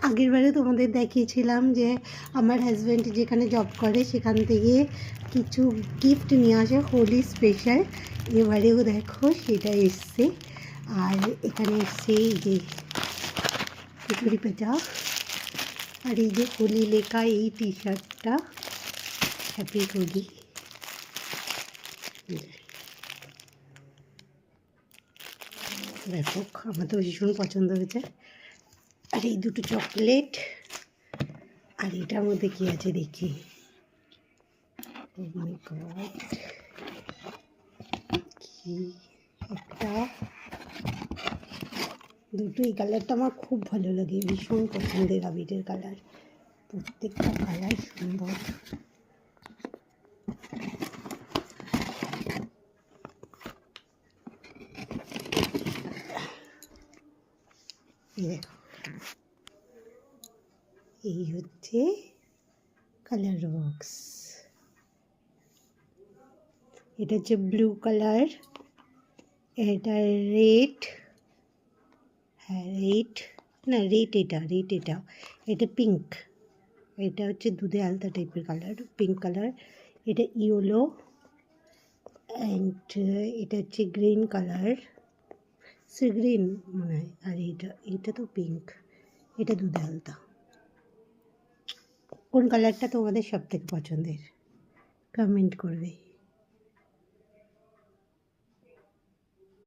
আগের বারে তোমাদের দেখিয়েছিলাম যে আমার হাজব্যান্ড যেখানে জব করে সেখান থেকে কিছু গিফট নিয়ে আসে হোলি স্পেশাল। এবারেও দেখো সেটা এসছে। আর এখানে এসছে এই যে কুচুরি পেঁচা, আর এই যে হোলি লেখা এই টি শার্টটা, হ্যাপি হোলি। ব্যাপক, আমার তো ভীষণ পছন্দ হয়েছে। আর এই দুটো চকলেট, আর এটার মধ্যে কি আছে দেখি। ও মাই গড, কি একটা, দুটো এই কালারটা আমার খুব ভালো লাগে, ভীষণ পছন্দের আবিরের কালার, প্রত্যেকটা কালার সুন্দর। দেখো, এই হচ্ছে কালার বক্স। এটা হচ্ছে ব্লু কালার, এটা রেড, হ্যাঁ রেড, না রেড, এটা এটা পিঙ্ক, এটা হচ্ছে দুধে আলতা টাইপের কালার, পিঙ্ক কালার। এটা ইয়েলো অ্যান্ড এটা হচ্ছে গ্রিন কালার, সি গ্রিন মনে হয়। আর এটা তো পিঙ্ক, এটা দুধে আলতা। কোন কালারটা তোমাদের সব থেকে পছন্দের কমেন্ট করবে।